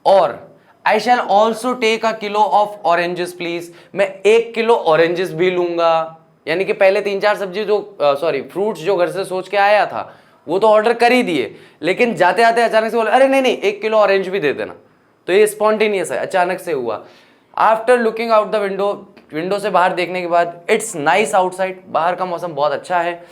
और I shall also take a kilo of oranges please, मैं 1 किलो ऑरेंजेस भी लूंगा। यानी कि पहले 3-4 सब्जी जो फ्रूट्स जो घर से सोच के आया था वो तो ऑर्डर कर ही दिए, लेकिन जाते आते अचानक से बोले अरे नहीं नहीं 1 किलो ऑरेंज भी दे देना। तो ये स्पॉन्टेनियस है, अचानक से हुआ। After looking out the window, window से बाहर देखने के बाद, इट्स नाइस आउटसाइड, बाहर का मौसम बहुत अच्छा है।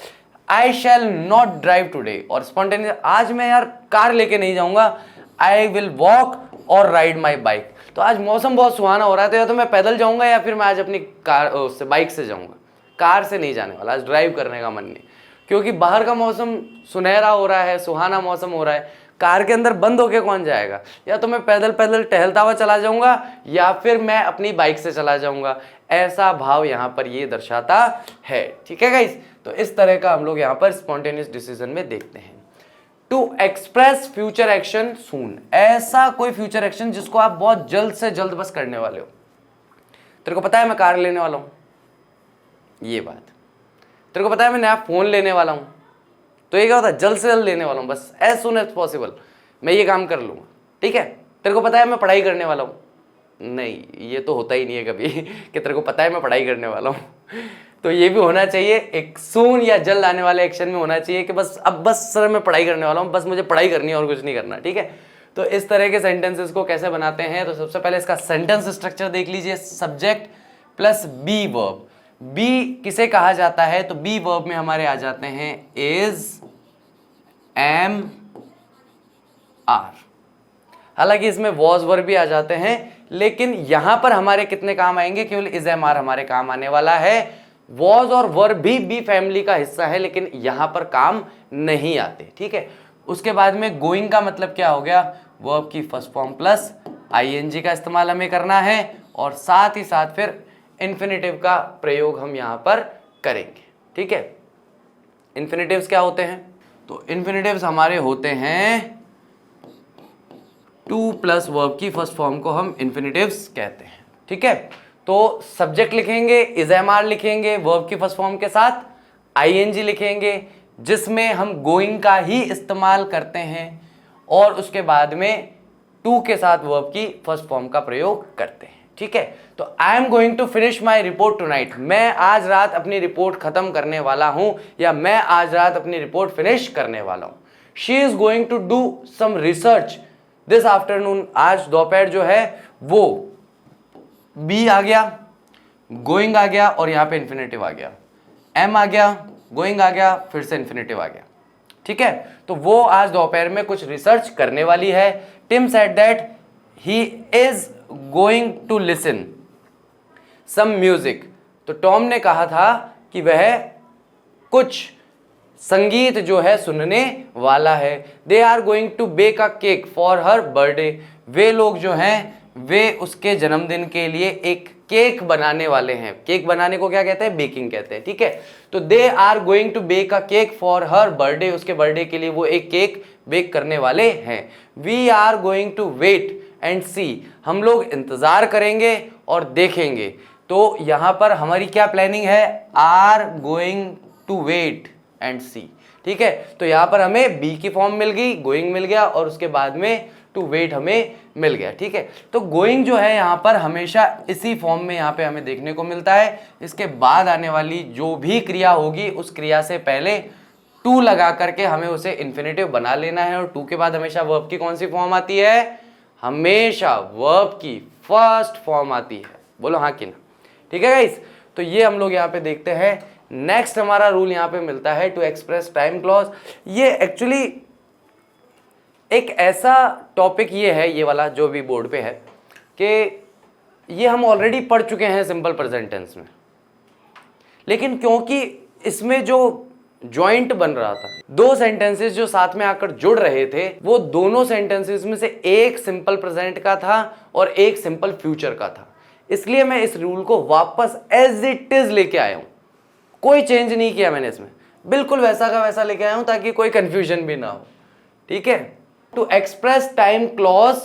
आई शैल नॉट ड्राइव टूडे, और स्पॉन्टेनियस, आज मैं यार कार लेके नहीं जाऊंगा, आई विल वॉक और राइड माई बाइक। तो आज मौसम बहुत सुहाना हो रहा था, या तो मैं पैदल जाऊंगा या फिर मैं आज अपनी कार से बाइक से जाऊंगा, कार से नहीं जाने वाला, आज ड्राइव करने का मन नहीं, क्योंकि बाहर का मौसम सुनहरा हो रहा है, सुहाना मौसम हो रहा है। कार के अंदर बंद होके कौन जाएगा, या तो मैं पैदल पैदल टहलता हुआ चला जाऊंगा या फिर मैं अपनी बाइक से चला जाऊंगा। ऐसा भाव यहाँ पर ये दर्शाता है, ठीक है गाइस। तो इस तरह का हम लोग यहाँ पर स्पॉन्टेनियस डिसीजन में देखते हैं। टू एक्सप्रेस फ्यूचर एक्शन सून, ऐसा कोई फ्यूचर एक्शन जिसको आप बहुत जल्द से जल्द बस करने वाले हो। तेरे को पता है मैं कार लेने वाला हूं, ये बात, तेरे को पता है मैं नया फोन लेने वाला हूं, तो ये क्या होता है, जल्द से जल्द लेने वाला हूं, बस एज सुन एज पॉसिबल मैं ये काम कर लूंगा, ठीक है। तेरे को पता है मैं पढ़ाई करने वाला हूं, नहीं ये तो होता ही नहीं है कभी कि तेरे को पता है मैं पढ़ाई करने वाला हूं। तो ये भी होना चाहिए एक सून या जल्द आने वाले एक्शन में होना चाहिए कि बस अब बस सर मैं पढ़ाई करने वाला हूँ, बस मुझे पढ़ाई करनी है और कुछ नहीं करना, ठीक है। तो इस तरह के सेंटेंसेस को कैसे बनाते हैं, तो सबसे पहले इसका सेंटेंस स्ट्रक्चर देख लीजिए, subject plus be verb. Be किसे कहा जाता है, तो बी वर्ब में हमारे आ जाते हैं इज, एम, आर। हालांकि इसमें वॉज वर्ब भी आ जाते हैं, लेकिन यहां पर हमारे कितने काम आएंगे, केवल इज, एम, आर हमारे काम आने वाला है। वॉज और वर्ब भी बी फैमिली का हिस्सा है, लेकिन यहां पर काम नहीं आते, ठीक है। उसके बाद में गोइंग का मतलब क्या हो गया, वर्ब की फर्स्ट फॉर्म प्लस आईएनजी का इस्तेमाल हमें करना है, और साथ ही साथ फिर इन्फिनेटिव का प्रयोग हम यहां पर करेंगे, ठीक है। इन्फिनेटिव्स क्या होते हैं, तो इन्फिनेटिव्स हमारे होते हैं टू प्लस वर्ब की फर्स्ट फॉर्म को हम इन्फिनेटिव्स कहते हैं, ठीक है। तो सब्जेक्ट लिखेंगे, इज, एम, आर लिखेंगे वर्ब की फर्स्ट फॉर्म के साथ, आईएनजी लिखेंगे जिसमें हम गोइंग का ही इस्तेमाल करते हैं, और उसके बाद में टू के साथ वर्ब की फर्स्ट फॉर्म का प्रयोग करते हैं, ठीक है। तो I am going to finish my report tonight, मैं आज रात अपनी रिपोर्ट खत्म करने वाला हूं, या मैं आज रात अपनी रिपोर्ट फिनिश करने वाला हूं। She is going to do some research this afternoon, आज दोपहर जो है वो बी आ गया, गोइंग आ गया और यहां पे इन्फिनेटिव आ गया, एम आ गया, गोइंग आ गया, फिर से इन्फिनेटिव आ गया, ठीक है। तो वो आज दोपहर में कुछ रिसर्च करने वाली है। Tim said that he is going to listen some music, तो टॉम ने कहा था कि वह कुछ संगीत जो है सुनने वाला है। They are going to bake a cake for her birthday, वे लोग जो हैं वे उसके जन्मदिन के लिए एक केक बनाने वाले हैं। केक बनाने को क्या कहते हैं, बेकिंग कहते हैं, ठीक है। तो they are going to bake a cake for her birthday, उसके बर्थडे के लिए वो एक केक बेक करने वाले हैं। We are going to wait and see, हम लोग इंतजार करेंगे और देखेंगे। तो यहां पर हमारी क्या प्लानिंग है, are going to wait and see, ठीक है। तो यहां पर हमें बी की फॉर्म मिल गई, गोइंग मिल गया, और उसके बाद में टू वेट हमें मिल गया, ठीक है। तो गोइंग जो है यहाँ पर हमेशा इसी फॉर्म में यहाँ पे हमें देखने को मिलता है। इसके बाद आने वाली जो भी क्रिया होगी उस क्रिया से पहले टू लगा करके हमें उसे इन्फिनेटिव बना लेना है, और टू के बाद हमेशा वर्ब की कौन सी फॉर्म आती है? हमेशा वर्ब की फर्स्ट फॉर्म आती है। बोलो हाँ कि ना? ठीक है गाइस, तो ये हम लोग यहाँ पे देखते हैं। नेक्स्ट हमारा रूल यहाँ पे मिलता है टू एक्सप्रेस टाइम क्लॉज। ये एक्चुअली एक ऐसा टॉपिक ये है, ये वाला जो भी बोर्ड पे है, कि ये हम ऑलरेडी पढ़ चुके हैं सिंपल प्रेजेंट टेंस में, लेकिन क्योंकि इसमें जो जॉइंट बन रहा था, दो सेंटेंसेस जो साथ में आकर जुड़ रहे थे, वो दोनों सेंटेंसेस में से एक सिंपल प्रेजेंट का था और एक सिंपल फ्यूचर का था। इसलिए मैं इस रूल को वापस एज इट इज लेके आया हूं, कोई चेंज नहीं किया मैंने इसमें, बिल्कुल वैसा का वैसा लेके आया हूं ताकि कोई कंफ्यूजन भी ना हो। ठीक है, टू एक्सप्रेस टाइम क्लॉज,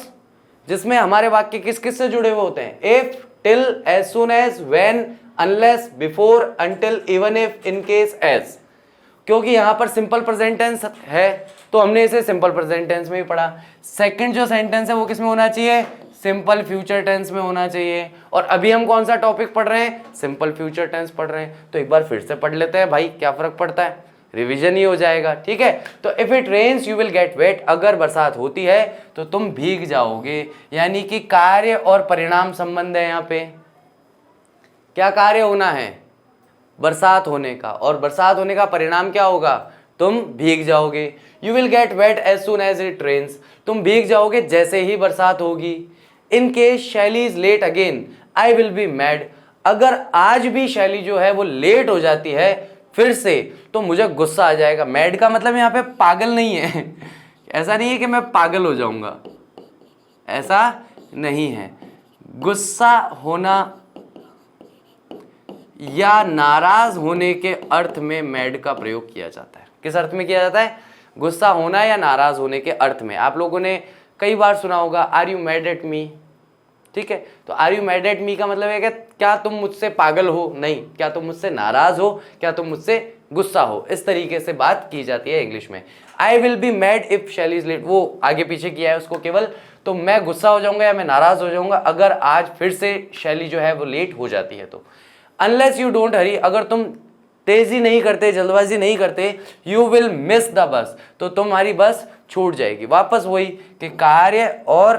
जिसमें हमारे वाक्य किस किस से जुड़े हुए होते हैं? If, till, as soon as, when, unless, before, until, even if, in case, as. क्योंकि यहां पर सिंपल प्रेजेंट टेंस है तो हमने इसे सिंपल प्रेजेंट टेंस में ही पढ़ा। सेकंड जो सेंटेंस है वो किस में होना चाहिए? सिंपल फ्यूचर टेंस में होना चाहिए। और अभी हम कौन सा टॉपिक पढ़ रहे हैं? सिंपल फ्यूचर टेंस पढ़ रहे हैं। तो एक बार फिर से पढ़ लेते हैं भाई, क्या फर्क पड़ता है, रिवीजन ही हो जाएगा। ठीक है, तो if it rains you will get wet, अगर बरसात होती है तो तुम भीग जाओगे, यानी कि कार्य और परिणाम संबंध है। यहाँ पे क्या कार्य होना है? बरसात होने का, और बरसात होने का परिणाम क्या होगा? तुम भीग जाओगे। You will get wet as soon as it rains, तुम भीग जाओगे जैसे ही बरसात होगी। In case Shelly is late again I will be mad, अगर आज भी शैली जो है वो लेट हो जाती है फिर से तो मुझे गुस्सा आ जाएगा। मैड का मतलब यहाँ पे पागल नहीं है ऐसा नहीं है कि मैं पागल हो जाऊंगा, ऐसा नहीं है। गुस्सा होना या नाराज होने के अर्थ में मैड का प्रयोग किया जाता है। किस अर्थ में किया जाता है? गुस्सा होना या नाराज होने के अर्थ में। आप लोगों ने कई बार सुना होगा are you mad at me. ठीक है, तो are you mad at me का मतलब है कि क्या तुम मुझसे पागल हो? नहीं, क्या तुम मुझसे नाराज हो? क्या तुम मुझसे गुस्सा हो? इस तरीके से बात की जाती है इंग्लिश में। आई विल बी मैड इफ शैली इज लेट, वो आगे पीछे किया है उसको केवल, तो मैं गुस्सा हो जाऊंगा या मैं नाराज हो जाऊंगा अगर आज फिर से शैली जो है वो लेट हो जाती है तो। अनलेस यू डोंट हरी, अगर तुम तेजी नहीं करते, जल्दबाजी नहीं करते, you will miss the bus, तो तुम्हारी बस छूट जाएगी। वापस वही कि कार्य और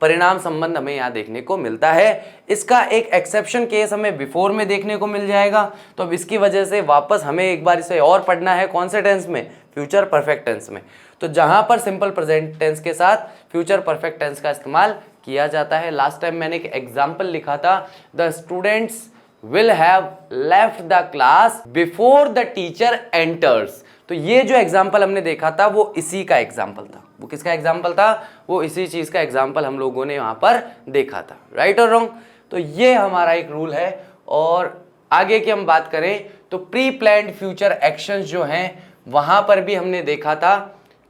परिणाम संबंध हमें यहाँ देखने को मिलता है। इसका एक एक्सेप्शन केस हमें बिफोर में देखने को मिल जाएगा, तो अब इसकी वजह से वापस हमें एक बार इसे और पढ़ना है। कौन से टेंस में? फ्यूचर परफेक्ट टेंस में। तो जहां पर सिंपल प्रेजेंट टेंस के साथ फ्यूचर परफेक्ट टेंस का इस्तेमाल किया जाता है। लास्ट टाइम मैंने एक एग्जाम्पल लिखा था, the students will have left the class before the teacher enters। तो ये जो एग्जाम्पल हमने देखा था वो इसी का एग्जाम्पल था। वो किसका एग्जाम्पल था? वो इसी चीज का एग्जाम्पल हम लोगों ने वहां पर देखा था। राइट और रॉन्ग? तो ये हमारा एक रूल है। और आगे की हम बात करें तो प्री प्लान्ड फ्यूचर एक्शंस जो हैं वहां पर भी हमने देखा था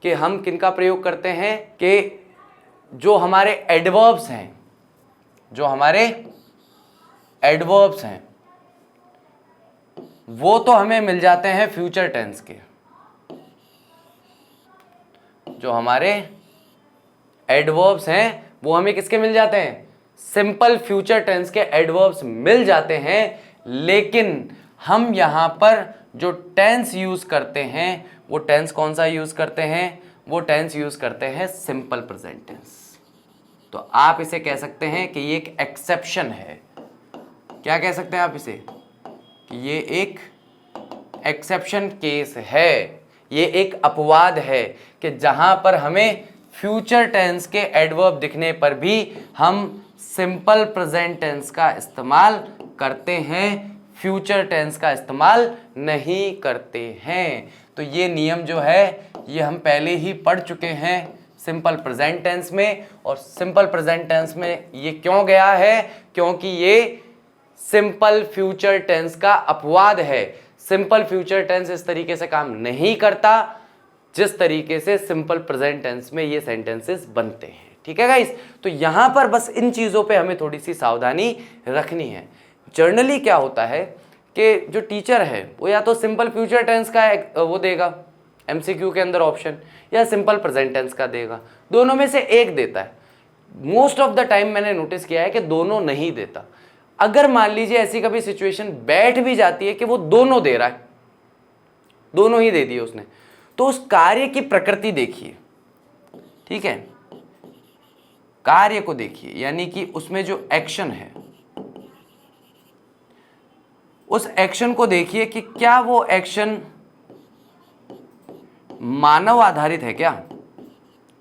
कि हम किनका प्रयोग करते हैं, कि जो हमारे एडवर्ब्स हैं, जो हमारे एडवर्ब्स हैं वो तो हमें मिल जाते हैं फ्यूचर टेंस के। जो हमारे एडवर्ब्स हैं वो हमें किसके मिल जाते हैं? सिंपल फ्यूचर टेंस के एडवर्ब्स मिल जाते हैं। लेकिन हम यहां पर जो टेंस यूज करते हैं वो टेंस कौन सा यूज करते हैं? वो टेंस यूज करते हैं सिंपल प्रेजेंट टेंस। तो आप इसे कह सकते हैं कि ये एक एक्सेप्शन है। क्या कह सकते हैं आप इसे? कि ये एक एक्सेप्शन केस है, ये एक अपवाद है कि जहां पर हमें फ्यूचर टेंस के एडवर्ब दिखने पर भी हम सिंपल प्रेजेंट टेंस का इस्तेमाल करते हैं, फ्यूचर टेंस का इस्तेमाल नहीं करते हैं। तो ये नियम जो है ये हम पहले ही पढ़ चुके हैं सिंपल प्रेजेंट टेंस में। और सिंपल प्रेजेंट टेंस में ये क्यों गया है? क्योंकि ये सिंपल फ्यूचर टेंस का अपवाद है। सिंपल फ्यूचर टेंस इस तरीके से काम नहीं करता जिस तरीके से सिंपल प्रेजेंट टेंस में ये सेंटेंसेस बनते हैं। ठीक है गाइस, तो यहां पर बस इन चीजों पे हमें थोड़ी सी सावधानी रखनी है। जनरली क्या होता है कि जो टीचर है वो या तो सिंपल फ्यूचर टेंस का वो देगा एमसीक्यू के अंदर ऑप्शन, या सिंपल प्रेजेंट टेंस का देगा, दोनों में से एक देता है। मोस्ट ऑफ द टाइम मैंने नोटिस किया है कि दोनों नहीं देता। अगर मान लीजिए ऐसी कभी सिचुएशन बैठ भी जाती है कि वो दोनों दे रहा है, दोनों ही दे दिए उसने। तो उस कार्य की प्रकृति देखिए, ठीक है, कार्य को देखिए, यानी कि उसमें जो एक्शन है उस एक्शन को देखिए कि क्या वो एक्शन मानव आधारित है क्या,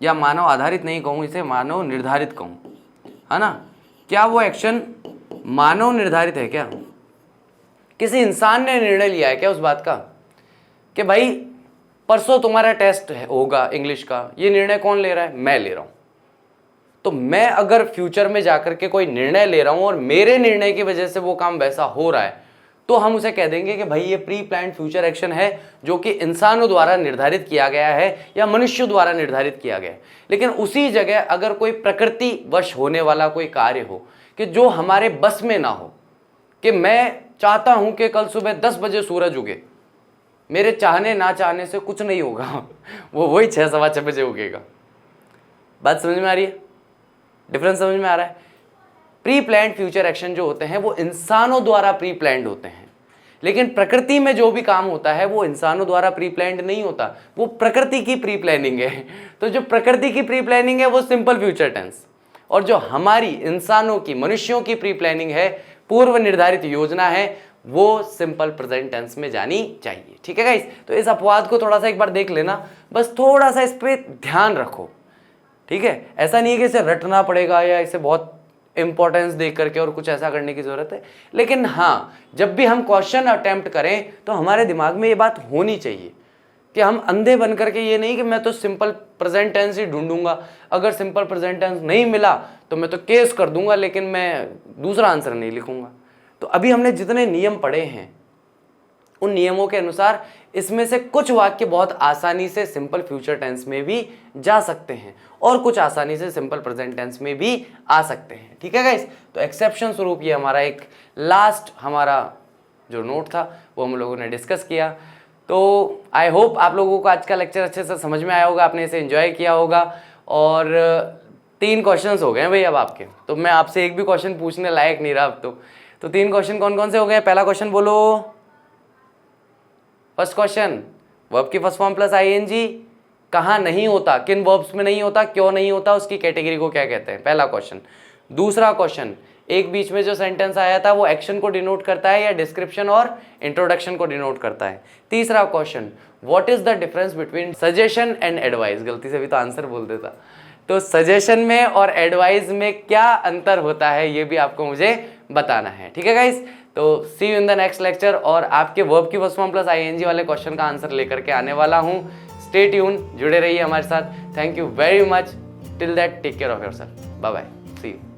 या मानव आधारित नहीं कहूं, इसे मानव निर्धारित कहूं, है ना। क्या वो एक्शन मानव निर्धारित है क्या, किसी इंसान ने निर्णय लिया है क्या उस बात का कि भाई परसों तुम्हारा टेस्ट होगा इंग्लिश का, ये निर्णय कौन ले रहा है, मैं ले रहा हूं। तो मैं अगर फ्यूचर में जाकर के कोई निर्णय ले रहा हूं और मेरे निर्णय की वजह से वो काम वैसा हो रहा है, तो हम उसे कह देंगे कि भाई ये प्री प्लान्ड फ्यूचर एक्शन है जो कि इंसानों द्वारा निर्धारित किया गया है या मनुष्यों द्वारा निर्धारित किया गया है। लेकिन उसी जगह अगर कोई प्रकृति वश होने वाला कोई कार्य हो कि जो हमारे बस में ना हो, कि मैं चाहता हूं कि कल सुबह 10 बजे सूरज उगे, मेरे चाहने ना चाहने से कुछ नहीं होगा, वो वही 6 सवा 6 बजे उगेगा। बात समझ में आ रही है, डिफरेंस समझ में आ रहा है। प्री प्लान्ड फ्यूचर एक्शन जो होते हैं वो इंसानों द्वारा प्री प्लान्ड होते हैं, लेकिन प्रकृति में जो भी काम होता है वो इंसानों द्वारा प्री प्लान्ड नहीं होता, वो प्रकृति की प्री प्लानिंग है। तो जो प्रकृति की प्री प्लानिंग है वो सिंपल फ्यूचर टेंस, और जो हमारी इंसानों की, मनुष्यों की प्री प्लानिंग है, पूर्व निर्धारित योजना है, वो सिंपल प्रेजेंट टेंस में जानी चाहिए। ठीक है गाइस, तो इस अपवाद को थोड़ा सा एक बार देख लेना, बस थोड़ा सा इस पे ध्यान रखो। ठीक है, ऐसा नहीं है कि इसे रटना पड़ेगा या इसे बहुत इंपॉर्टेंस दे करके और कुछ ऐसा करने की जरूरत है, लेकिन हाँ, जब भी हम क्वेश्चन अटेम्प्ट करें तो हमारे दिमाग में ये बात होनी चाहिए कि हम अंधे बन करके ये नहीं कि मैं तो सिंपल प्रेजेंट टेंस ही ढूंढूंगा, अगर सिंपल प्रेजेंट टेंस नहीं मिला तो मैं तो केस कर दूंगा, लेकिन मैं दूसरा आंसर नहीं लिखूंगा। तो अभी हमने जितने नियम पढ़े हैं उन नियमों के अनुसार इसमें से कुछ वाक्य बहुत आसानी से सिंपल फ्यूचर टेंस में भी जा सकते हैं और कुछ आसानी से सिंपल प्रेजेंट टेंस में भी आ सकते हैं। ठीक है गाइस, तो एक्सेप्शन स्वरूप ये हमारा एक लास्ट हमारा जो नोट था वो हम लोगों ने डिस्कस किया। तो आई होप आप लोगों को आज का लेक्चर अच्छे से समझ में आया होगा, आपने इसे एंजॉय किया होगा। और 3 क्वेश्चंस हो गए हैं भाई अब आपके, तो मैं आपसे एक भी क्वेश्चन पूछने लायक नहीं रहा अब तो 3 क्वेश्चन कौन कौन से हो गए। पहला क्वेश्चन बोलो, फर्स्ट क्वेश्चन, वर्ब की फर्स्ट फॉर्म प्लस आईएनजी कहाँ नहीं होता, किन वर्ब्स में नहीं होता, क्यों नहीं होता, उसकी कैटेगरी को क्या कहते हैं, पहला क्वेश्चन। दूसरा क्वेश्चन, एक बीच में जो सेंटेंस आया था वो एक्शन को डिनोट करता है या डिस्क्रिप्शन और इंट्रोडक्शन को डिनोट करता है। तीसरा question, what is the difference between suggestion and advice, गलती से भी तो आंसर बोल देता, तो सजेशन में और एडवाइस में क्या अंतर होता है ये भी आपको मुझे बताना है। ठीक है गाइस, तो see you in the next lecture, और आपके वर्ब की फर्स्ट फॉर्म प्लस आईएनजी वाले क्वेश्चन का आंसर लेकर के आने वाला हूँ। स्टे ट्यून, जुड़े रहिए हमारे साथ। Thank you very much, till that take care of yourself, bye bye, see you.